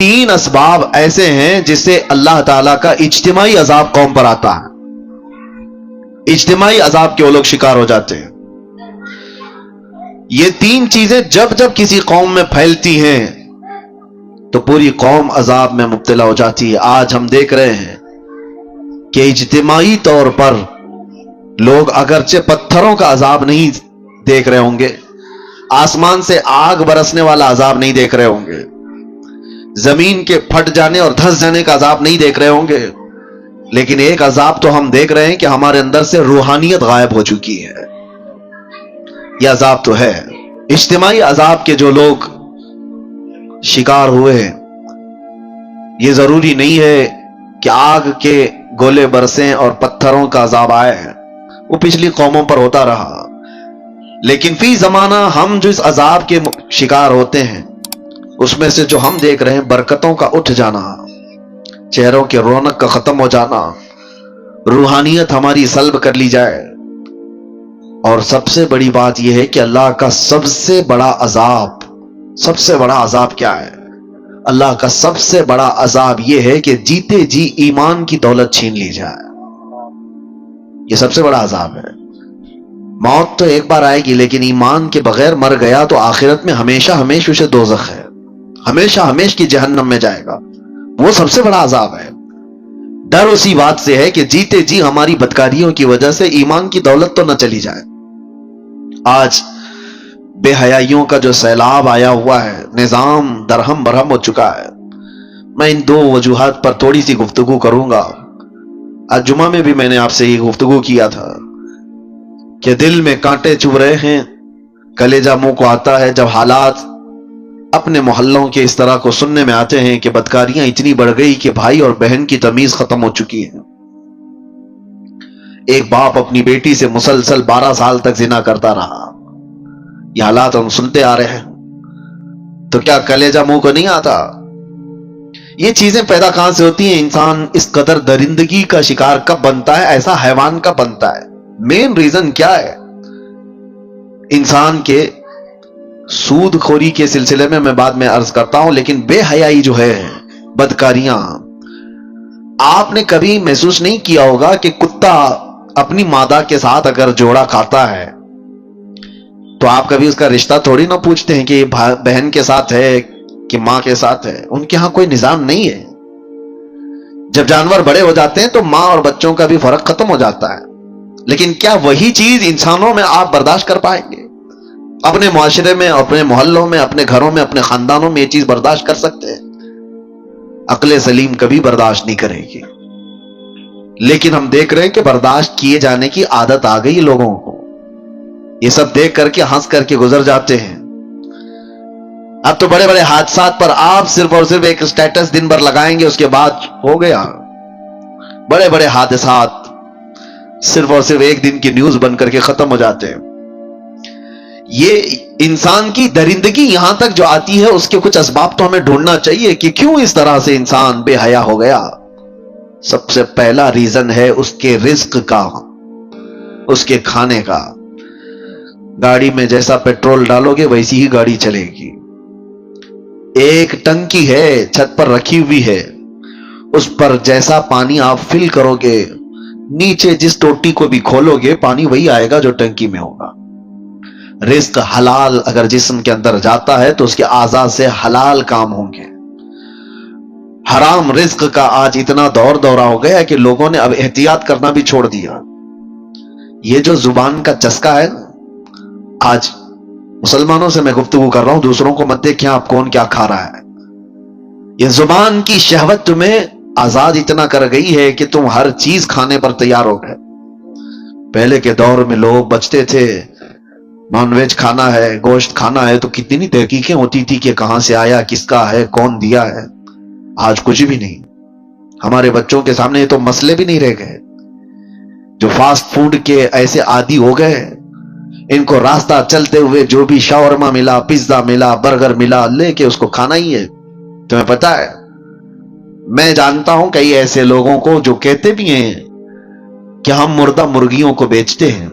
تین اسباب ایسے ہیں جس سے اللہ تعالیٰ کا اجتماعی عذاب قوم پر آتا ہے. اجتماعی عذاب کے وہ لوگ شکار ہو جاتے ہیں. یہ تین چیزیں جب جب کسی قوم میں پھیلتی ہیں تو پوری قوم عذاب میں مبتلا ہو جاتی ہے. آج ہم دیکھ رہے ہیں کہ اجتماعی طور پر لوگ اگرچہ پتھروں کا عذاب نہیں دیکھ رہے ہوں گے، آسمان سے آگ برسنے والا عذاب نہیں دیکھ رہے ہوں گے، زمین کے پھٹ جانے اور دھس جانے کا عذاب نہیں دیکھ رہے ہوں گے، لیکن ایک عذاب تو ہم دیکھ رہے ہیں کہ ہمارے اندر سے روحانیت غائب ہو چکی ہے. یہ عذاب تو ہے. اجتماعی عذاب کے جو لوگ شکار ہوئے ہیں، یہ ضروری نہیں ہے کہ آگ کے گولے برسیں اور پتھروں کا عذاب آئے، وہ پچھلی قوموں پر ہوتا رہا. لیکن فی زمانہ ہم جو اس عذاب کے شکار ہوتے ہیں، اس میں سے جو ہم دیکھ رہے ہیں برکتوں کا اٹھ جانا، چہروں کے رونق کا ختم ہو جانا، روحانیت ہماری سلب کر لی جائے. اور سب سے بڑی بات یہ ہے کہ اللہ کا سب سے بڑا عذاب کیا ہے؟ اللہ کا سب سے بڑا عذاب یہ ہے کہ جیتے جی ایمان کی دولت چھین لی جائے. یہ سب سے بڑا عذاب ہے. موت تو ایک بار آئے گی، لیکن ایمان کے بغیر مر گیا تو آخرت میں ہمیشہ ہمیشہ اسے دوزخ ہے، ہمیشہ ہمیشہ کی جہنم میں جائے گا. وہ سب سے بڑا عذاب ہے. ڈر اسی بات سے ہے کہ جیتے جی ہماری بدکاریوں کی وجہ سے ایمان کی دولت تو نہ چلی جائے. آج بے حیائیوں کا جو سیلاب آیا ہوا ہے، نظام درہم برہم ہو چکا ہے. میں ان دو وجوہات پر تھوڑی سی گفتگو کروں گا. آج جمعہ میں بھی میں نے آپ سے یہ گفتگو کیا تھا کہ دل میں کانٹے چبھ رہے ہیں، کلیجہ منہ کو آتا ہے جب حالات اپنے محلوں کے اس طرح کو سننے میں آتے ہیں کہ بدکاریاں اتنی بڑھ گئی کہ بھائی اور بہن کی تمیز ختم ہو چکی ہے. ایک باپ اپنی بیٹی سے مسلسل 12 سال تک زنا کرتا رہا. یہ حالات ہم سنتے آ رہے ہیں، تو کیا کلیجہ منہ کو نہیں آتا؟ یہ چیزیں پیدا کہاں سے ہوتی ہیں؟ انسان اس قدر درندگی کا شکار کب بنتا ہے، ایسا حیوان کب بنتا ہے؟ مین ریزن کیا ہے؟ انسان کے سود خوری کے سلسلے میں بعد میں عرض کرتا ہوں، لیکن بے حیائی جو ہے، بدکاریاں، آپ نے کبھی محسوس نہیں کیا ہوگا کہ کتا اپنی مادہ کے ساتھ اگر جوڑا کھاتا ہے تو آپ کبھی اس کا رشتہ تھوڑی نہ پوچھتے ہیں کہ یہ بہن کے ساتھ ہے کہ ماں کے ساتھ ہے. ان کے ہاں کوئی نظام نہیں ہے. جب جانور بڑے ہو جاتے ہیں تو ماں اور بچوں کا بھی فرق ختم ہو جاتا ہے. لیکن کیا وہی چیز انسانوں میں آپ برداشت کر پائیں گے؟ اپنے معاشرے میں، اپنے محلوں میں، اپنے گھروں میں، اپنے خاندانوں میں یہ چیز برداشت کر سکتے ہیں؟ عقل سلیم کبھی برداشت نہیں کرے گی. لیکن ہم دیکھ رہے ہیں کہ برداشت کیے جانے کی عادت آ گئی لوگوں کو. یہ سب دیکھ کر کے ہنس کر کے گزر جاتے ہیں. اب تو بڑے بڑے حادثات پر آپ صرف اور صرف ایک سٹیٹس دن بھر لگائیں گے، اس کے بعد ہو گیا. بڑے بڑے حادثات صرف اور صرف ایک دن کی نیوز بن کر کے ختم ہو جاتے ہیں. یہ انسان کی درندگی یہاں تک جو آتی ہے، اس کے کچھ اسباب تو ہمیں ڈھونڈنا چاہیے کہ کیوں اس طرح سے انسان بے حیا ہو گیا. سب سے پہلا ریزن ہے اس کے رزق کا، اس کے کھانے کا. گاڑی میں جیسا پیٹرول ڈالو گے ویسی ہی گاڑی چلے گی. ایک ٹنکی ہے چھت پر رکھی ہوئی ہے، اس پر جیسا پانی آپ فل کرو گے، نیچے جس ٹوٹی کو بھی کھولو گے پانی وہی آئے گا جو ٹنکی میں ہوگا. رزق حلال اگر جسم کے اندر جاتا ہے تو اس کے اعضاء سے حلال کام ہوں گے. حرام رزق کا آج اتنا دورہ ہو گیا کہ لوگوں نے اب احتیاط کرنا بھی چھوڑ دیا. یہ جو زبان کا چسکا ہے، آج مسلمانوں سے میں گفتگو کر رہا ہوں، دوسروں کو مت دیکھیں آپ کون کیا کھا رہا ہے. یہ زبان کی شہوت تمہیں آزاد اتنا کر گئی ہے کہ تم ہر چیز کھانے پر تیار ہو گئے. پہلے کے دور میں لوگ بچتے تھے، نان ویج کھانا ہے، گوشت کھانا ہے، تو کتنی تحقیقیں ہوتی تھی کہ کہاں سے آیا، کس کا ہے، کون دیا ہے. آج کچھ بھی نہیں. ہمارے بچوں کے سامنے یہ تو مسئلے بھی نہیں رہ گئے. جو فاسٹ فوڈ کے ایسے عادی ہو گئے، ان کو راستہ چلتے ہوئے جو بھی شاورما ملا، پیزا ملا، برگر ملا، لے کے اس کو کھانا ہی ہے. تمہیں پتا ہے، میں جانتا ہوں کئی ایسے لوگوں کو جو کہتے بھی ہیں کہ ہم مردہ مرغیوں کو بیچتے ہیں.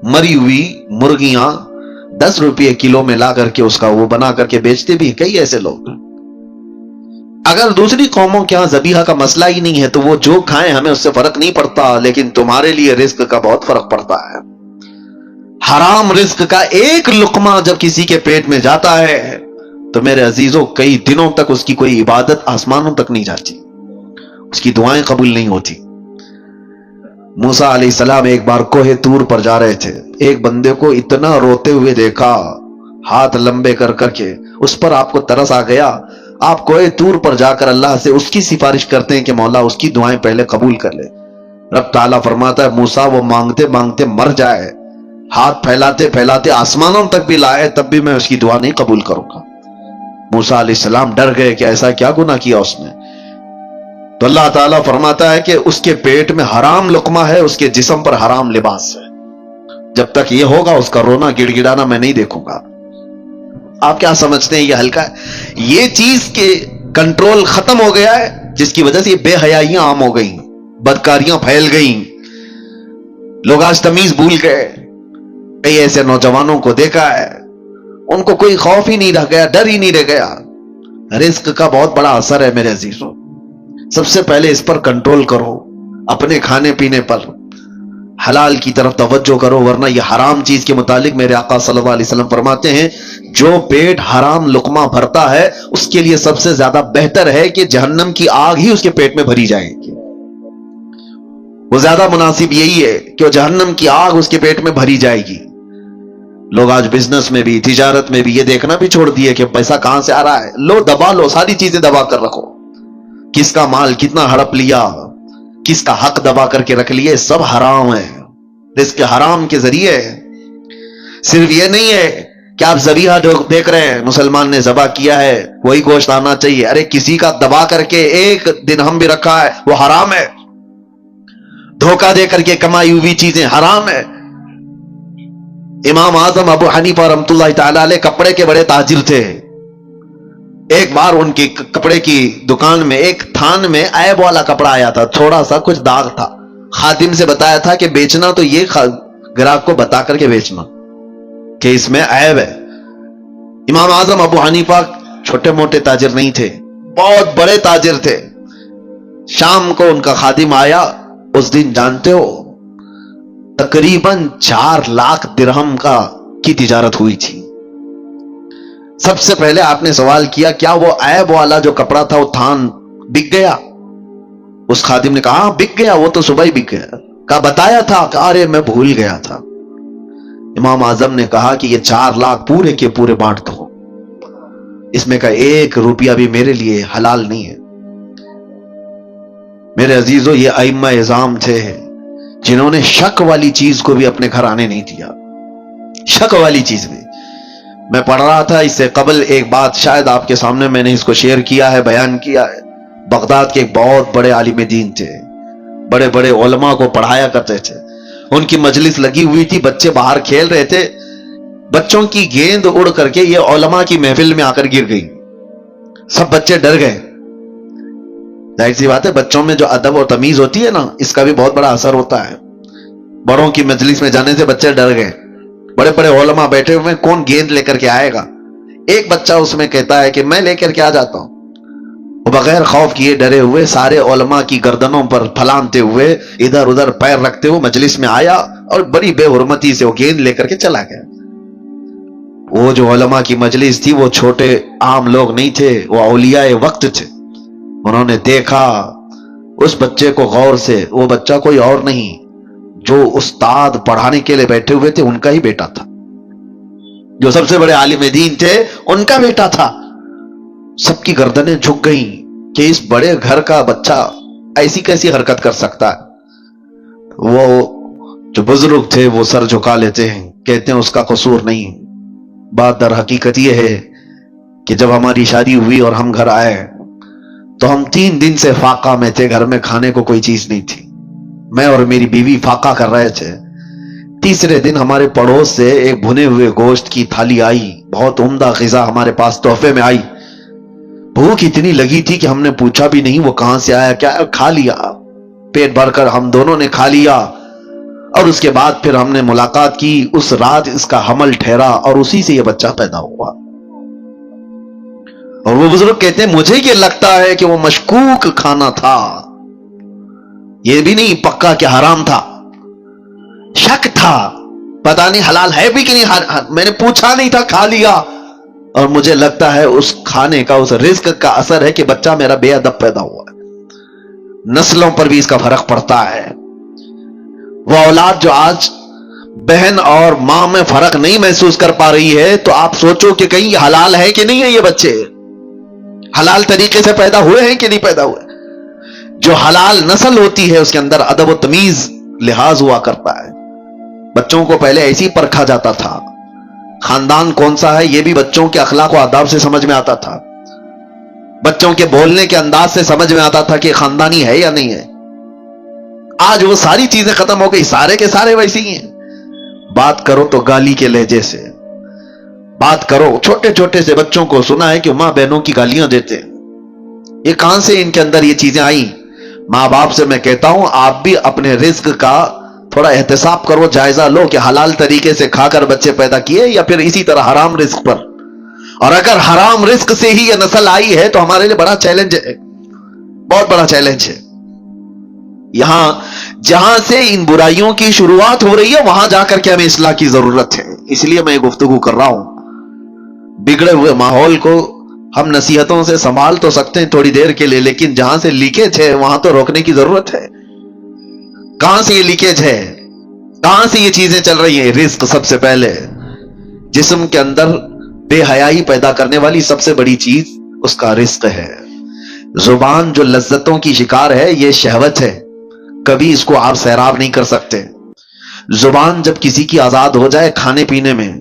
مری ہوئی مرغیاں 10 روپے کلو میں لا کر کے اس کا وہ بنا کر کے بیچتے بھی ہیں کئی ایسے لوگ. اگر دوسری قوموں کے ہاں ذبیحہ کا مسئلہ ہی نہیں ہے تو وہ جو کھائیں ہمیں اس سے فرق نہیں پڑتا، لیکن تمہارے لیے رزق کا بہت فرق پڑتا ہے۔ حرام رزق کا ایک لقمہ جب کسی کے پیٹ میں جاتا ہے تو میرے عزیزوں کئی دنوں تک اس کی کوئی عبادت آسمانوں تک نہیں جاتی، اس کی دعائیں قبول نہیں ہوتی۔ موسیٰ علیہ السلام ایک بار کوہ طور پر جا رہے تھے، ایک بندے کو اتنا روتے ہوئے دیکھا، ہاتھ لمبے کر کر کے، اس پر آپ کو ترس آ گیا۔ آپ کوہ طور پر جا کر اللہ سے اس کی سفارش کرتے ہیں کہ مولا اس کی دعائیں پہلے قبول کر لے۔ رب تعالیٰ فرماتا ہے موسیٰ وہ مانگتے مانگتے مر جائے، ہاتھ پھیلاتے پھیلاتے آسمانوں تک بھی لائے، تب بھی میں اس کی دعا نہیں قبول کروں گا۔ موسیٰ علیہ السلام ڈر گئے کہ ایسا کیا گناہ کیا اس نے؟ تو اللہ تعالیٰ فرماتا ہے کہ اس کے پیٹ میں حرام لقمہ ہے، اس کے جسم پر حرام لباس ہے، جب تک یہ ہوگا اس کا رونا گڑ گڑانا میں نہیں دیکھوں گا۔ آپ کیا سمجھتے ہیں یہ ہلکا ہے؟ یہ چیز کے کنٹرول ختم ہو گیا ہے، جس کی وجہ سے یہ بے حیائیاں عام ہو گئیں، بدکاریاں پھیل گئیں، لوگ آج تمیز بھول گئے۔ کئی ایسے نوجوانوں کو دیکھا ہے ان کو کوئی خوف ہی نہیں رہ گیا، ڈر ہی نہیں رہ گیا۔ رزق کا بہت بڑا اثر ہے میرے عزیزوں، سب سے پہلے اس پر کنٹرول کرو، اپنے کھانے پینے پر حلال کی طرف توجہ کرو، ورنہ یہ حرام چیز کے متعلق میرے آقا صلی اللہ علیہ وسلم فرماتے ہیں جو پیٹ حرام لقمہ بھرتا ہے اس کے لیے سب سے زیادہ بہتر ہے کہ جہنم کی آگ ہی اس کے پیٹ میں بھری جائے گی۔ وہ زیادہ مناسب یہی ہے کہ وہ جہنم کی آگ اس کے پیٹ میں بھری جائے گی۔ لوگ آج بزنس میں بھی تجارت میں بھی یہ دیکھنا بھی چھوڑ دیے کہ پیسہ کہاں سے آ رہا ہے، لو دبا لو، ساری چیزیں دبا کر رکھو، کس کا مال کتنا ہڑپ لیا، کس کا حق دبا کر کے رکھ لیے، سب حرام ہے، رزق حرام کے ذریعے۔ صرف یہ نہیں ہے کہ آپ ذبیحہ جو دیکھ رہے ہیں مسلمان نے ذبح کیا ہے وہی گوشت آنا چاہیے، ارے کسی کا دبا کر کے ایک دن ہم بھی رکھا ہے وہ حرام ہے، دھوکہ دے کر کے کمائی ہوئی چیزیں حرام ہے۔ امام اعظم ابو حنیفہ رحمۃ اللہ تعالی علیہ کپڑے کے بڑے تاجر تھے۔ ایک بار ان کی کپڑے کی دکان میں ایک تھان میں عیب والا کپڑا آیا تھا، تھوڑا سا کچھ داغ تھا، خادم سے بتایا تھا کہ بیچنا تو یہ گراہک کو بتا کر کے بیچنا کہ اس میں عیب ہے۔ امام اعظم ابو حنیفہ چھوٹے موٹے تاجر نہیں تھے، بہت بڑے تاجر تھے۔ شام کو ان کا خادم آیا، اس دن جانتے ہو تقریباً 4 لاکھ درہم کی تجارت ہوئی تھی۔ سب سے پہلے آپ نے سوال کیا کیا وہ عیب والا جو کپڑا تھا وہ تھان بک گیا؟ اس خادم نے کہا بک گیا، وہ تو صبح ہی بک گیا۔ کہا بتایا تھا؟ کہا ارے میں بھول گیا تھا۔ امام اعظم نے کہا کہ یہ 4 لاکھ پورے کے پورے بانٹ دو، اس میں کا 1 روپیہ بھی میرے لیے حلال نہیں ہے۔ میرے عزیزو یہ ائمہ اعظام تھے جنہوں نے شک والی چیز کو بھی اپنے گھر آنے نہیں دیا، شک والی چیز بھی۔ میں پڑھ رہا تھا اس سے قبل ایک بات، شاید آپ کے سامنے میں نے اس کو شیئر کیا ہے، بیان کیا ہے۔ بغداد کے ایک بہت بڑے عالم دین تھے، بڑے بڑے علماء کو پڑھایا کرتے تھے، ان کی مجلس لگی ہوئی تھی، بچے باہر کھیل رہے تھے، بچوں کی گیند اڑ کر کے یہ علماء کی محفل میں آ کر گر گئی، سب بچے ڈر گئے۔ ظاہر سی بات ہے بچوں میں جو ادب اور تمیز ہوتی ہے نا، اس کا بھی بہت بڑا اثر ہوتا ہے۔ بڑوں کی مجلس میں جانے سے بچے ڈر گئے، بڑے بڑے علماء بیٹھے ہوئے ہیں، کون گیند لے کر کے آئے گا؟ ایک بچہ اس میں کہتا ہے کہ میں لے کر کے آ جاتا ہوں۔ وہ بغیر خوف کیے ڈرے ہوئے سارے علماء کی گردنوں پر پھلانتے ہوئے ادھر ادھر پیر رکھتے ہوئے مجلس میں آیا اور بڑی بے حرمتی سے وہ گیند لے کر کے چلا گیا۔ وہ جو علماء کی مجلس تھی وہ چھوٹے عام لوگ نہیں تھے، وہ اولیاء وقت تھے۔ انہوں نے دیکھا اس بچے کو غور سے، وہ بچہ کوئی اور نہیں، جو استاد پڑھانے کے لیے بیٹھے ہوئے تھے ان کا ہی بیٹا تھا، جو سب سے بڑے عالم دین تھے ان کا بیٹا تھا۔ سب کی گردنیں جھک گئیں کہ اس بڑے گھر کا بچہ ایسی کیسی حرکت کر سکتا ہے۔ وہ جو بزرگ تھے وہ سر جھکا لیتے ہیں، کہتے ہیں اس کا قصور نہیں۔ بات در حقیقت یہ ہے کہ جب ہماری شادی ہوئی اور ہم گھر آئے تو ہم 3 دن سے فاقہ میں تھے، گھر میں کھانے کو کوئی چیز نہیں تھی، میں اور میری بیوی فاقہ کر رہے تھے۔ تیسرے دن ہمارے پڑوس سے ایک بھنے ہوئے گوشت کی تھالی آئی، بہت عمدہ غذا ہمارے پاس تحفے میں آئی۔ بھوک اتنی لگی تھی کہ ہم نے پوچھا بھی نہیں وہ کہاں سے آیا، کیا کھا لیا، پیٹ بھر کر ہم دونوں نے کھا لیا۔ اور اس کے بعد پھر ہم نے ملاقات کی، اس رات اس کا حمل ٹھہرا اور اسی سے یہ بچہ پیدا ہوا۔ اور وہ بزرگ کہتے ہیں مجھے یہ لگتا ہے کہ وہ مشکوک کھانا تھا، یہ بھی نہیں پکا کہ حرام تھا، شک تھا، پتہ نہیں حلال ہے بھی کہ نہیں، میں نے پوچھا نہیں تھا، کھا لیا، اور مجھے لگتا ہے اس کھانے کا، اس رزق کا اثر ہے کہ بچہ میرا بے ادب پیدا ہوا ہے۔ نسلوں پر بھی اس کا فرق پڑتا ہے۔ وہ اولاد جو آج بہن اور ماں میں فرق نہیں محسوس کر پا رہی ہے، تو آپ سوچو کہ کہیں یہ حلال ہے کہ نہیں ہے، یہ بچے حلال طریقے سے پیدا ہوئے ہیں کہ نہیں پیدا ہوئے۔ جو حلال نسل ہوتی ہے اس کے اندر ادب و تمیز لحاظ ہوا کرتا ہے۔ بچوں کو پہلے ایسی پرکھا جاتا تھا، خاندان کون سا ہے یہ بھی بچوں کے اخلاق و آداب سے سمجھ میں آتا تھا، بچوں کے بولنے کے انداز سے سمجھ میں آتا تھا کہ خاندانی ہے یا نہیں ہے۔ آج وہ ساری چیزیں ختم ہو گئی، سارے کے سارے ویسے ہی ہیں۔ بات کرو تو گالی کے لہجے سے بات کرو، چھوٹے چھوٹے سے بچوں کو سنا ہے کہ ماں بہنوں کی گالیاں دیتے ہیں۔ یہ کہاں سے ان کے اندر یہ چیزیں آئیں؟ ماں باپ سے میں کہتا ہوں آپ بھی اپنے رزق کا تھوڑا احتساب کرو، جائزہ لو کہ حلال طریقے سے کھا کر بچے پیدا کیے یا پھر اسی طرح حرام رزق پر۔ اور اگر حرام رزق سے ہی یہ نسل آئی ہے تو ہمارے لیے بڑا چیلنج ہے، بہت بڑا چیلنج ہے۔ یہاں جہاں سے ان برائیوں کی شروعات ہو رہی ہے وہاں جا کر کے ہمیں اصلاح کی ضرورت ہے۔ اس لیے میں گفتگو کر رہا ہوں۔ بگڑے ہوئے ماحول کو ہم نصیحتوں سے سنبھال تو سکتے ہیں تھوڑی دیر کے لیے، لیکن جہاں سے لیکیج ہے وہاں تو روکنے کی ضرورت ہے۔ کہاں سے یہ لیکیج ہے؟ کہاں سے یہ چیزیں چل رہی ہیں؟ رزق سب سے پہلے، جسم کے اندر بے حیائی پیدا کرنے والی سب سے بڑی چیز اس کا رزق ہے۔ زبان جو لذتوں کی شکار ہے یہ شہوت ہے، کبھی اس کو آپ سیراب نہیں کر سکتے۔ زبان جب کسی کی آزاد ہو جائے کھانے پینے میں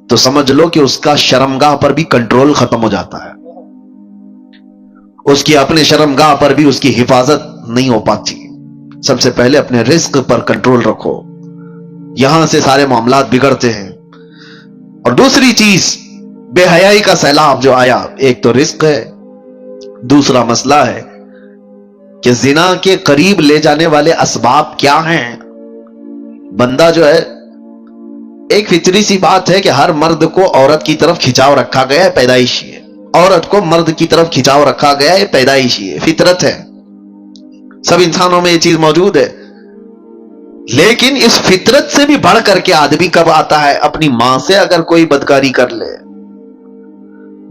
تو سمجھ لو کہ اس کا شرمگاہ پر بھی کنٹرول ختم ہو جاتا ہے، اس کی اپنے شرمگاہ پر بھی اس کی حفاظت نہیں ہو پاتی۔ سب سے پہلے اپنے رزق پر کنٹرول رکھو، یہاں سے سارے معاملات بگڑتے ہیں۔ اور دوسری چیز بے حیائی کا سیلاب جو آیا، ایک تو رزق ہے، دوسرا مسئلہ ہے کہ زنا کے قریب لے جانے والے اسباب کیا ہیں۔ بندہ جو ہے، ایک فطری سی بات ہے کہ ہر مرد کو عورت کی طرف کھچاؤ رکھا گیا ہے، پیدائشی ہے، عورت کو مرد کی طرف کھچاؤ رکھا گیا ہے، پیدائشی ہے، فطرت ہے، سب انسانوں میں یہ چیز موجود ہے۔ لیکن اس فطرت سے بھی بڑھ کر کے آدمی کب آتا ہے؟ اپنی ماں سے اگر کوئی بدکاری کر لے،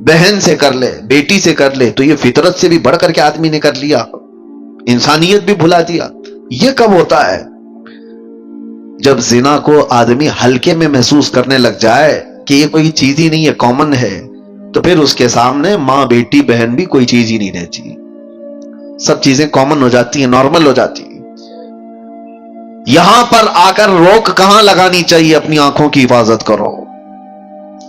بہن سے کر لے، بیٹی سے کر لے، تو یہ فطرت سے بھی بڑھ کر کے آدمی نے کر لیا، انسانیت بھی بھلا دیا۔ یہ کب ہوتا ہے؟ جب زنا کو آدمی ہلکے میں محسوس کرنے لگ جائے کہ یہ کوئی چیز ہی نہیں ہے، کامن ہے، تو پھر اس کے سامنے ماں بیٹی بہن بھی کوئی چیز ہی نہیں رہتی، سب چیزیں کامن ہو جاتی ہیں، نارمل ہو جاتی ہیں۔ یہاں پر آ کر روک کہاں لگانی چاہیے؟ اپنی آنکھوں کی حفاظت کرو۔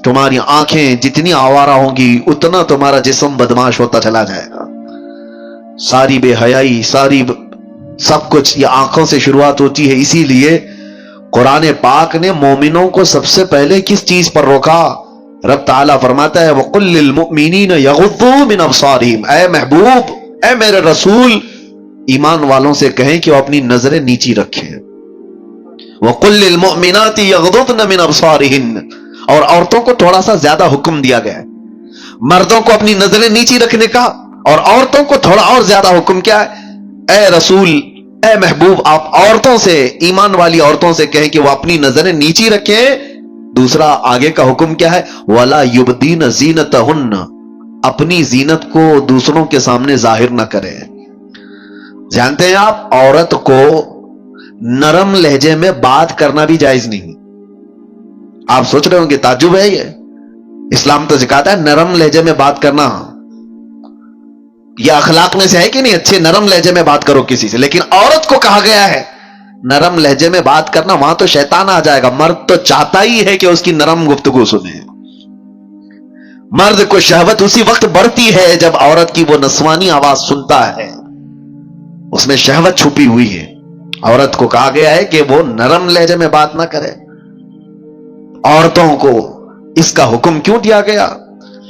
تمہاری آنکھیں جتنی آوارہ ہوں گی اتنا تمہارا جسم بدماش ہوتا چلا جائے گا۔ ساری بے حیائی، سب کچھ یہ آنکھوں سے شروعات ہوتی ہے۔ اسی لیے قرآن پاک نے مومنوں کو سب سے پہلے کس چیز پر روکا؟ رب تعالیٰ فرماتا ہے وَقُلْ لِلْمُؤْمِنِينَ يَغُضُّوا مِنْ أَبْصَارِهِمْ، اے محبوب، اے میرے رسول، ایمان والوں سے کہیں کہ وہ اپنی نظریں نیچی رکھیں۔ وَقُلْ لِلْمُؤْمِنَاتِ يَغْضُضْنَ مِنْ أَبْصَارِهِنَّ، اور عورتوں کو تھوڑا سا زیادہ حکم دیا گیا ہے، مردوں کو اپنی نظریں نیچی رکھنے کا، اور عورتوں کو تھوڑا اور زیادہ حکم کیا ہے؟ اے رسول، اے محبوب، آپ عورتوں سے، ایمان والی عورتوں سے کہیں کہ وہ اپنی نظریں نیچی رکھیں۔ دوسرا آگے کا حکم کیا ہے؟ وَلَا يُبْدِينَ زِينَتَهُنَّ، اپنی زینت کو دوسروں کے سامنے ظاہر نہ کریں۔ جانتے ہیں آپ، عورت کو نرم لہجے میں بات کرنا بھی جائز نہیں۔ آپ سوچ رہے ہوں گے تعجب ہے یہ، اسلام تو سکھاتا ہے نرم لہجے میں بات کرنا، یہ اخلاق میں سے ہے کہ نہیں؟ اچھے نرم لہجے میں بات کرو کسی سے، لیکن عورت کو کہا گیا ہے نرم لہجے میں بات کرنا، وہاں تو شیطان آ جائے گا۔ مرد تو چاہتا ہی ہے کہ اس کی نرم گفتگو سنے، مرد کو شہوت اسی وقت بڑھتی ہے جب عورت کی وہ نسوانی آواز سنتا ہے، اس میں شہوت چھپی ہوئی ہے۔ عورت کو کہا گیا ہے کہ وہ نرم لہجے میں بات نہ کرے۔ عورتوں کو اس کا حکم کیوں دیا گیا؟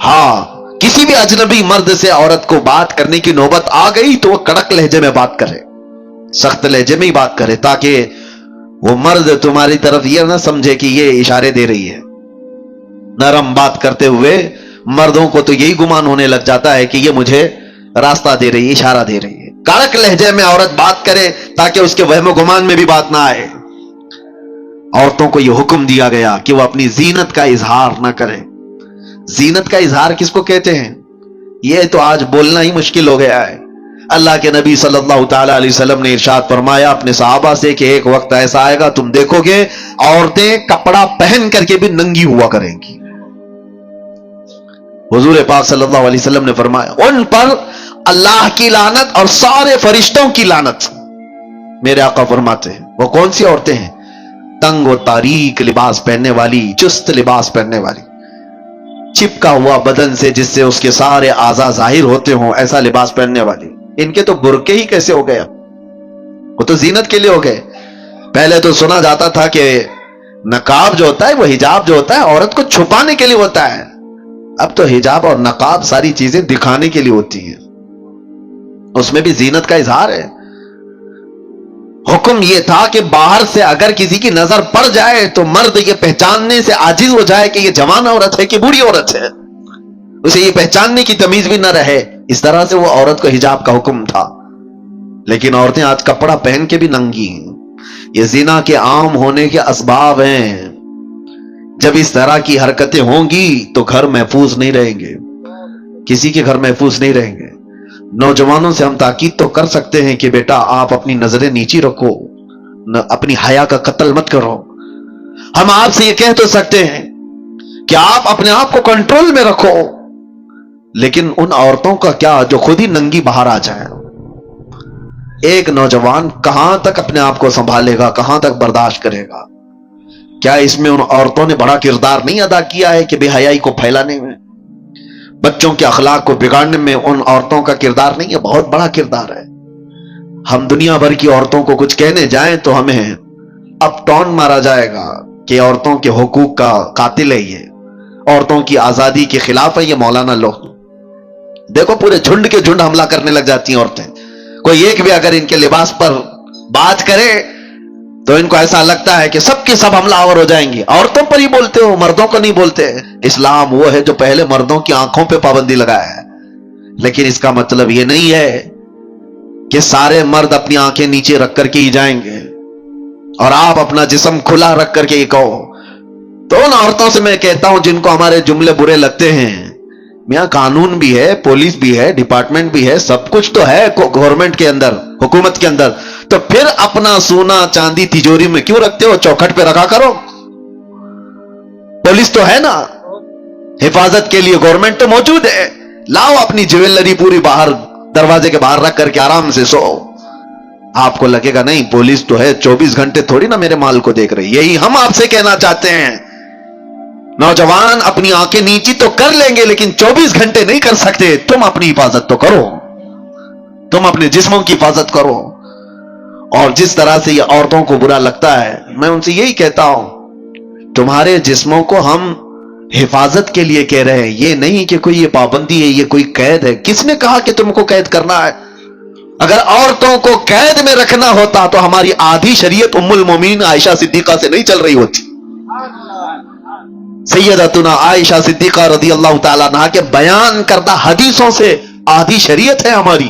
ہاں، کسی بھی اجنبی مرد سے عورت کو بات کرنے کی نوبت آ گئی تو وہ کڑک لہجے میں بات کرے، سخت لہجے میں ہی بات کرے، تاکہ وہ مرد تمہاری طرف یہ نہ سمجھے کہ یہ اشارے دے رہی ہے۔ نرم بات کرتے ہوئے مردوں کو تو یہی گمان ہونے لگ جاتا ہے کہ یہ مجھے راستہ دے رہی ہے، اشارہ دے رہی ہے. کڑک لہجے میں عورت بات کرے تاکہ اس کے وہم و گمان میں بھی بات نہ آئے. عورتوں کو یہ حکم دیا گیا کہ وہ اپنی زینت کا اظہار نہ کرے. زینت کا اظہار کس کو کہتے ہیں؟ یہ تو آج بولنا ہی مشکل ہو گیا ہے. اللہ کے نبی صلی اللہ تعالی علیہ وسلم نے ارشاد فرمایا اپنے صحابہ سے کہ ایک وقت ایسا آئے گا تم دیکھو گے عورتیں کپڑا پہن کر کے بھی ننگی ہوا کریں گی. حضور پاک صلی اللہ علیہ وسلم نے فرمایا ان پر اللہ کی لعنت اور سارے فرشتوں کی لعنت. میرے آقا فرماتے ہیں وہ کون سی عورتیں ہیں؟ تنگ و تاریک لباس پہننے والی، چست لباس پہننے والی، چپکا ہوا بدن سے جس سے اس کے سارے اعضاء ظاہر ہوتے ہوں ایسا لباس پہننے والی. ان کے تو برقعے ہی کیسے ہو گئے؟ وہ تو زینت کے لیے ہو گئے. پہلے تو سنا جاتا تھا کہ نقاب جو ہوتا ہے وہ حجاب جو ہوتا ہے عورت کو چھپانے کے لیے ہوتا ہے. اب تو حجاب اور نقاب ساری چیزیں دکھانے کے لیے ہوتی ہیں، اس میں بھی زینت کا اظہار ہے. حکم یہ تھا کہ باہر سے اگر کسی کی نظر پڑ جائے تو مرد یہ پہچاننے سے عاجز ہو جائے کہ یہ جوان عورت ہے کہ بوڑھی عورت ہے، اسے یہ پہچاننے کی تمیز بھی نہ رہے. اس طرح سے وہ عورت کو حجاب کا حکم تھا. لیکن عورتیں آج کپڑا پہن کے بھی ننگی ہیں. یہ زنا کے عام ہونے کے اسباب ہیں. جب اس طرح کی حرکتیں ہوں گی تو گھر محفوظ نہیں رہیں گے، کسی کے گھر محفوظ نہیں رہیں گے. نوجوانوں سے ہم تاکید تو کر سکتے ہیں کہ بیٹا آپ اپنی نظریں نیچی رکھو، اپنی حیا کا قتل مت کرو. ہم آپ سے یہ کہہ تو سکتے ہیں کہ آپ اپنے آپ کو کنٹرول میں رکھو. لیکن ان عورتوں کا کیا جو خود ہی ننگی باہر آ جائے؟ ایک نوجوان کہاں تک اپنے آپ کو سنبھالے گا، کہاں تک برداشت کرے گا؟ کیا اس میں ان عورتوں نے بڑا کردار نہیں ادا کیا ہے کہ بے حیائی کو پھیلانے میں، بچوں کے اخلاق کو بگاڑنے میں ان عورتوں کا کردار نہیں ہے؟ بہت بڑا کردار ہے. ہم دنیا بھر کی عورتوں کو کچھ کہنے جائیں تو ہمیں اپ ٹون مارا جائے گا کہ عورتوں کے حقوق کا قاتل ہے، یہ عورتوں کی آزادی کے خلاف ہے یہ مولانا لوگ. دیکھو پورے جھنڈ کے جھنڈ حملہ کرنے لگ جاتی ہیں عورتیں. کوئی ایک بھی اگر ان کے لباس پر بات کرے تو ان کو ایسا لگتا ہے کہ سب کے سب حملہ آور ہو جائیں گے. عورتوں پر ہی بولتے ہو، مردوں کو نہیں بولتے. اسلام وہ ہے جو پہلے مردوں کی آنکھوں پہ پابندی لگایا ہے. لیکن اس کا مطلب یہ نہیں ہے کہ سارے مرد اپنی آنکھیں نیچے رکھ کر کے ہی جائیں گے اور آپ اپنا جسم کھلا رکھ کر کے ہی کہو. تو ان عورتوں سے میں کہتا ہوں جن کو ہمارے جملے برے لگتے ہیں، میاں قانون بھی ہے، پولیس بھی ہے، ڈپارٹمنٹ بھی ہے، سب کچھ تو ہے گورنمنٹ کے اندر، حکومت کے اندر. تو پھر اپنا سونا چاندی تجوری میں کیوں رکھتے ہو؟ چوکھٹ پہ رکھا کرو. پولیس تو ہے نا، حفاظت کے لیے گورنمنٹ تو موجود ہے. لاؤ اپنی جیولری پوری باہر دروازے کے باہر رکھ کر کے آرام سے سو. آپ کو لگے گا نہیں پولیس تو ہے، 24 گھنٹے تھوڑی نا میرے مال کو دیکھ رہی. یہی ہم آپ سے کہنا چاہتے ہیں. نوجوان اپنی آنکھیں نیچی تو کر لیں گے لیکن 24 گھنٹے نہیں کر سکتے. تم اپنی حفاظت تو کرو، تم اپنے جسموں کی حفاظت کرو. اور جس طرح سے یہ عورتوں کو برا لگتا ہے، میں ان سے یہی کہتا ہوں تمہارے جسموں کو ہم حفاظت کے لیے کہہ رہے ہیں، یہ نہیں کہ کوئی یہ پابندی ہے، یہ کوئی قید ہے. کس نے کہا کہ تم کو قید کرنا ہے؟ اگر عورتوں کو قید میں رکھنا ہوتا تو ہماری آدھی شریعت ام المومنین عائشہ صدیقہ سے نہیں چل رہی ہوتی. سیدتنا عائشہ صدیقہ رضی اللہ تعالیٰ عنہا کے بیان کردہ حدیثوں سے آدھی شریعت ہے ہماری.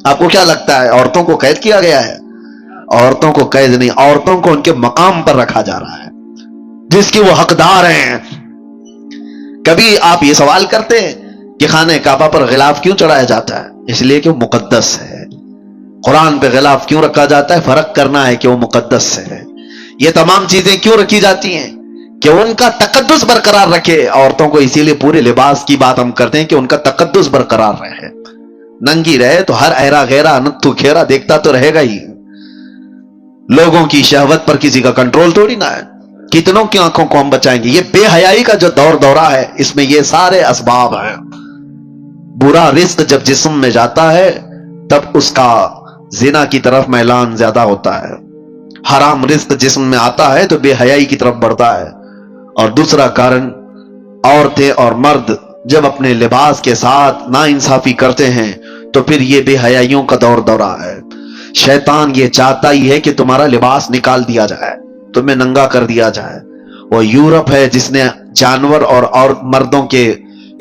آپ کو کیا لگتا ہے عورتوں کو قید کیا گیا ہے؟ عورتوں کو قید نہیں، عورتوں کو ان کے مقام پر رکھا جا رہا ہے جس کی وہ حقدار ہیں. کبھی آپ یہ سوال کرتے ہیں کہ خانہ کعبہ پر غلاف کیوں چڑھایا جاتا ہے؟ اس لیے کہ وہ مقدس ہے. قرآن پہ غلاف کیوں رکھا جاتا ہے؟ فرق کرنا ہے کہ وہ مقدس ہے. یہ تمام چیزیں کیوں رکھی جاتی ہیں؟ کہ ان کا تقدس برقرار رکھے عورتوں کو. اسی لیے پورے لباس کی بات ہم کرتے ہیں کہ ان کا تقدس برقرار رہے. ننگی رہے تو ہر ایرا غیرہ نتھو کھیرا دیکھتا تو رہے گا ہی. لوگوں کی شہوت پر کسی کا کنٹرول تھوڑی نہ ہے. کتنوں کی آنکھوں کو ہم بچائیں گے؟ یہ بے حیائی کا جو دورہ ہے اس میں یہ سارے اسباب ہیں. برا رزق جب جسم میں جاتا ہے تب اس کا زنا کی طرف میلان زیادہ ہوتا ہے. حرام رزق جسم میں آتا ہے تو بے حیائی کی طرف بڑھتا ہے. اور دوسرا کارن، عورتیں اور مرد جب اپنے لباس کے ساتھ ناانصافی کرتے ہیں تو پھر یہ بے حیائیوں کا دورہ ہے. شیطان یہ چاہتا ہی ہے کہ تمہارا لباس نکال دیا جائے، تمہیں ننگا کر دیا جائے. وہ یورپ ہے جس نے جانور اور مردوں کے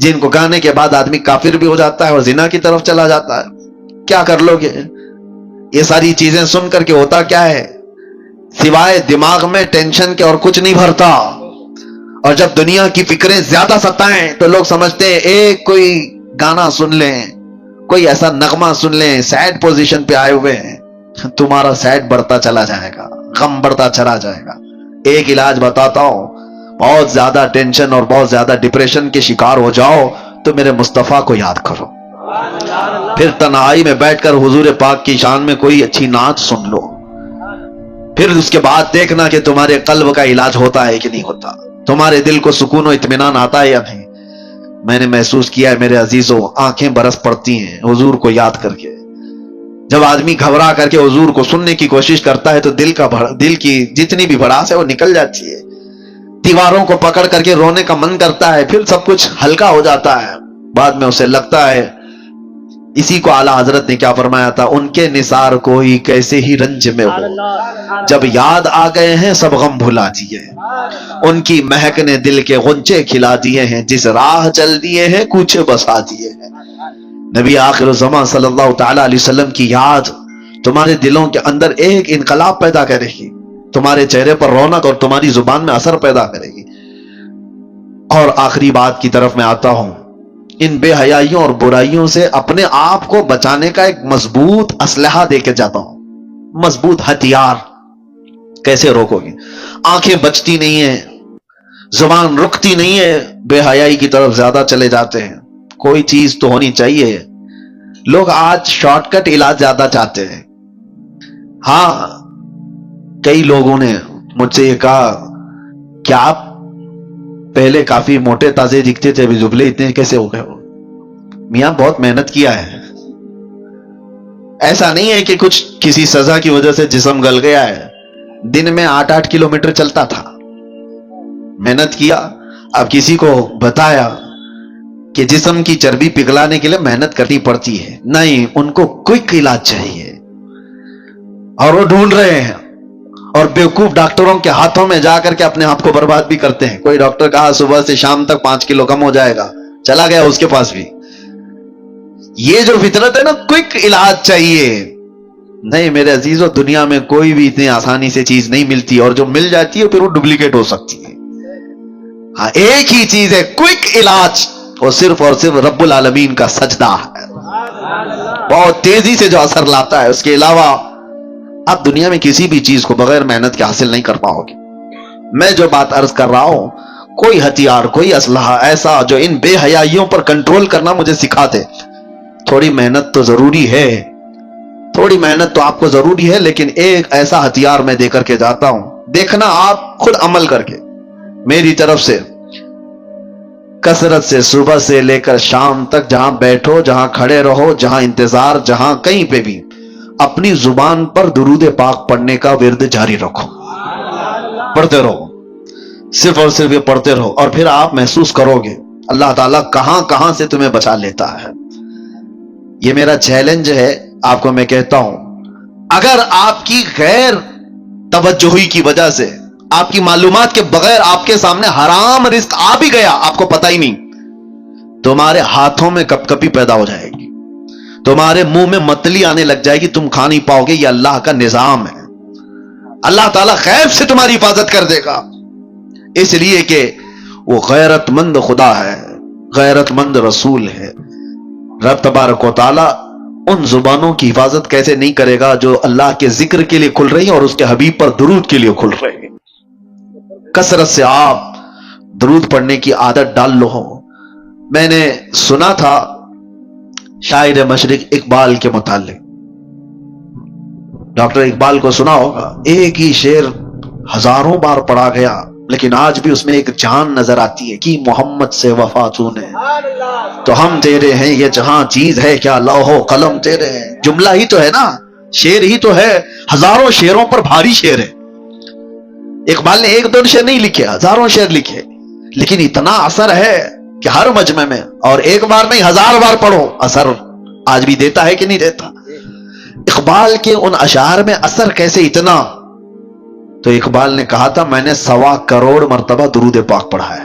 جن کو گانے کے بعد آدمی کافر بھی ہو جاتا ہے اور زنا کی طرف چلا جاتا ہے. کیا کر لو گے؟ یہ ساری چیزیں سن کر کے ہوتا کیا ہے؟ سوائے دماغ میں ٹینشن کے اور کچھ نہیں بھرتا. اور جب دنیا کی فکریں زیادہ ستائیں تو لوگ سمجھتے ہیں ایک کوئی گانا سن لیں, کوئی ایسا نغمہ سن لیں, سیڈ پوزیشن پہ آئے ہوئے ہیں, تمہارا سیڈ بڑھتا چلا جائے گا, غم بڑھتا چلا جائے گا. ایک علاج بتاتا ہوں, بہت زیادہ ٹینشن اور بہت زیادہ ڈپریشن کے شکار ہو جاؤ تو میرے مصطفیٰ کو یاد کرو, پھر تنہائی میں بیٹھ کر حضور پاک کی شان میں کوئی اچھی نعت سن لو, پھر اس کے بعد دیکھنا کہ تمہارے قلب کا علاج ہوتا ہے کہ نہیں ہوتا, تمہارے دل کو سکون و اطمینان آتا ہے یا نہیں. میں نے محسوس کیا ہے میرے عزیزوں, آنکھیں برس پڑتی ہیں حضور کو یاد کر کے. جب آدمی گھبرا کر کے حضور کو سننے کی کوشش کرتا ہے تو دل کی جتنی بھی بھڑاس ہے وہ نکل جاتی ہے, دیواروں کو پکڑ کر کے رونے کا من کرتا ہے, پھر سب کچھ ہلکا ہو جاتا ہے. بعد میں اسے لگتا ہے, اسی کو اعلیٰ حضرت نے کیا فرمایا تھا, ان کے نثار کوئی کیسے ہی رنج میں ہو, جب یاد آ گئے ہیں سب غم بھلا دیے, ان کی مہک نے دل کے غنچے کھلا دیے ہیں, جس راہ چل دیے ہیں کوچے بسا دیے ہیں. نبی آخر الزمان صلی اللہ تعالی علیہ وسلم کی یاد تمہارے دلوں کے اندر ایک انقلاب پیدا کرے گی, تمہارے چہرے پر رونق اور تمہاری زبان میں اثر پیدا کرے گی. اور آخری بات کی طرف میں آتا ہوں, ان بے حیائیوں اور برائیوں سے اپنے آپ کو بچانے کا ایک مضبوط اسلحہ دے کے جاتا ہوں, مضبوط ہتھیار. کیسے روکو گے؟ آنکھیں بچتی نہیں ہیں, زبان رکتی نہیں ہے, بے حیائی کی طرف زیادہ چلے جاتے ہیں. کوئی چیز تو ہونی چاہیے. لوگ آج شارٹ کٹ علاج زیادہ چاہتے ہیں. ہاں, کئی لوگوں نے مجھ سے یہ کہا کہ آپ پہلے کافی موٹے تازے دکھتے تھے, ابھی دبلے اتنے کیسے ہو گئے ہو؟ میاں بہت محنت کیا ہے. ایسا نہیں ہے کہ کچھ کسی سزا کی وجہ سے جسم گل گیا ہے. دن میں 8-8 کلومیٹر چلتا تھا, محنت کیا. اب کسی کو بتایا کہ جسم کی چربی پگھلانے کے لیے محنت کرنی پڑتی ہے, نہیں, ان کو کوئک علاج چاہیے اور وہ ڈھونڈ رہے ہیں, اور بیوقوف ڈاکٹروں کے ہاتھوں میں جا کر کے اپنے آپ کو برباد بھی کرتے ہیں. کوئی ڈاکٹر کہا صبح سے شام تک 5 کلو کم ہو جائے گا, چلا گیا اس کے پاس بھی. یہ جو فطرت ہے نا, کوئک علاج چاہیے. نہیں میرے عزیزو, دنیا میں کوئی بھی اتنی آسانی سے چیز نہیں ملتی, اور جو مل جاتی ہے پھر وہ ڈپلیکیٹ ہو سکتی ہے. ہاں, ایک ہی چیز ہے کوئک علاج, وہ صرف اور صرف رب العالمین کا سجدہ ہے, بہت تیزی سے جو اثر لاتا ہے. اس کے علاوہ آپ دنیا میں کسی بھی چیز کو بغیر محنت کے حاصل نہیں کر پاؤ گے. میں جو بات عرض کر رہا ہوں, کوئی ہتھیار, کوئی اسلحہ ایسا جو ان بے حیائیوں پر کنٹرول کرنا مجھے سکھا دے. تھوڑی محنت تو ضروری ہے, تھوڑی محنت تو آپ کو ضروری ہے, لیکن ایک ایسا ہتھیار میں دے کر کے جاتا ہوں, دیکھنا آپ خود عمل کر کے. میری طرف سے کثرت سے صبح سے لے کر شام تک جہاں بیٹھو, جہاں کھڑے رہو, جہاں انتظار, جہاں کہیں پہ بھی اپنی زبان پر درود پاک پڑھنے کا ورد جاری رکھو, پڑھتے رہو, صرف اور صرف یہ پڑھتے رہو, اور پھر آپ محسوس کرو گے اللہ تعالیٰ کہاں کہاں سے تمہیں بچا لیتا ہے. یہ میرا چیلنج ہے آپ کو, میں کہتا ہوں, اگر آپ کی غیر توجہی کی وجہ سے, آپ کی معلومات کے بغیر آپ کے سامنے حرام رزق آ بھی گیا, آپ کو پتہ ہی نہیں, تمہارے ہاتھوں میں کپ کپی پیدا ہو جائے گی, تمہارے منہ میں متلی آنے لگ جائے گی, تم کھا نہیں پاؤ گے. یہ اللہ کا نظام ہے, اللہ تعالیٰ غیب سے تمہاری حفاظت کر دے گا, اس لیے کہ وہ غیرت مند خدا ہے, غیرت مند رسول ہے. رب تبارک و تعالیٰ ان زبانوں کی حفاظت کیسے نہیں کرے گا جو اللہ کے ذکر کے لیے کھل رہی ہیں اور اس کے حبیب پر درود کے لیے کھل رہے ہیں. کثرت سے آپ درود پڑھنے کی عادت ڈال لو. میں نے سنا تھا شاعر مشرق اقبال کے متعلق, ڈاکٹر اقبال کو سنا ہوگا, ایک ہی شعر ہزاروں بار پڑھا گیا لیکن آج بھی اس میں ایک جان نظر آتی ہے کہ محمد سے وفا تو نے, تو ہم تیرے ہیں, یہ جہاں چیز ہے کیا لوح و قلم تیرے ہیں. جملہ ہی تو ہے نا, شعر ہی تو ہے, ہزاروں شعروں پر بھاری شعر ہے. اقبال نے 1-2 شعر نہیں لکھے, ہزاروں شعر لکھے, لیکن اتنا اثر ہے کہ ہر مجمع میں, اور ایک بار نہیں 1000 بار پڑھو, اثر آج بھی دیتا ہے کہ نہیں دیتا. اقبال کے ان اشعار میں اثر کیسے اتنا, تو اقبال نے کہا تھا میں نے 1.25 کروڑ مرتبہ درود پاک پڑھا ہے.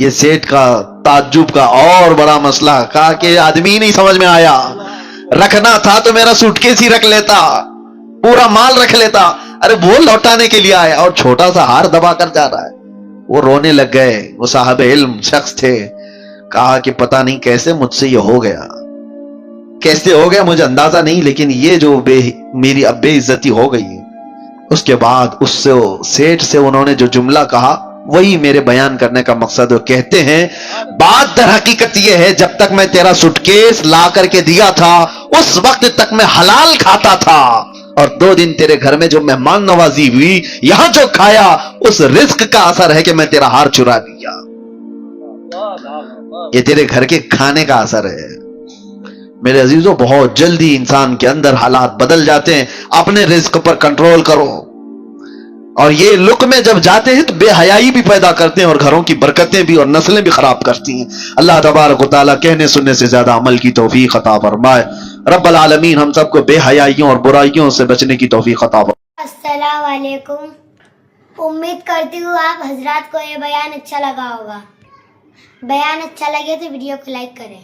یہ سیٹ کا تعجب کا اور بڑا مسئلہ، کہا کہ آدمی نہیں سمجھ میں آیا، رکھنا تھا تو میرا سوٹ کیس ہی رکھ لیتا، پورا مال رکھ لیتا، ارے وہ لوٹانے کے لیے آیا اور چھوٹا سا ہار دبا کر جا رہا ہے۔ وہ رونے لگ گئے، وہ صاحب علم شخص تھے، کہا کہ پتہ نہیں کیسے مجھ سے یہ ہو گیا، کیسے ہو گیا مجھے اندازہ نہیں، لیکن یہ جو میری اب بے عزتی ہو گئی۔ اس کے بعد اس سے سیٹ سے انہوں نے جو جملہ کہا وہی میرے بیان کرنے کا مقصد ہے۔ کہتے ہیں بات در حقیقت یہ ہے، جب تک میں تیرا سٹکیس لا کر کے دیا تھا اس وقت تک میں حلال کھاتا تھا، اور 2 دن تیرے گھر میں جو مہمان نوازی ہوئی، یہاں جو کھایا، اس رزق کا اثر ہے کہ میں تیرا ہار چرا لیا۔ یہ تیرے گھر کے کھانے کا اثر ہے۔ میرے عزیزوں، بہت جلدی انسان کے اندر حالات بدل جاتے ہیں، اپنے رزق پر کنٹرول کرو۔ اور یہ لقمے جب جاتے ہیں تو بے حیائی بھی پیدا کرتے ہیں، اور گھروں کی برکتیں بھی اور نسلیں بھی خراب کرتی ہیں۔ اللہ تبارک و تعالیٰ کہنے سننے سے زیادہ عمل کی توفیق عطا فرمائے۔ رب العالمین ہم سب کو بے حیائیوں اور برائیوں سے بچنے کی توفیق عطا فرمائے۔ السلام علیکم، امید کرتی ہوں آپ حضرات کو یہ بیان اچھا لگا ہوگا۔ بیان اچھا لگے تو ویڈیو کو لائک کریں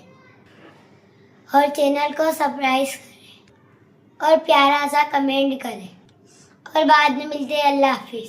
اور چینل کو سبسکرائب کریں اور پیارا سا کمنٹ کریں، اور بعد میں ملتے ہیں۔ اللہ حافظ۔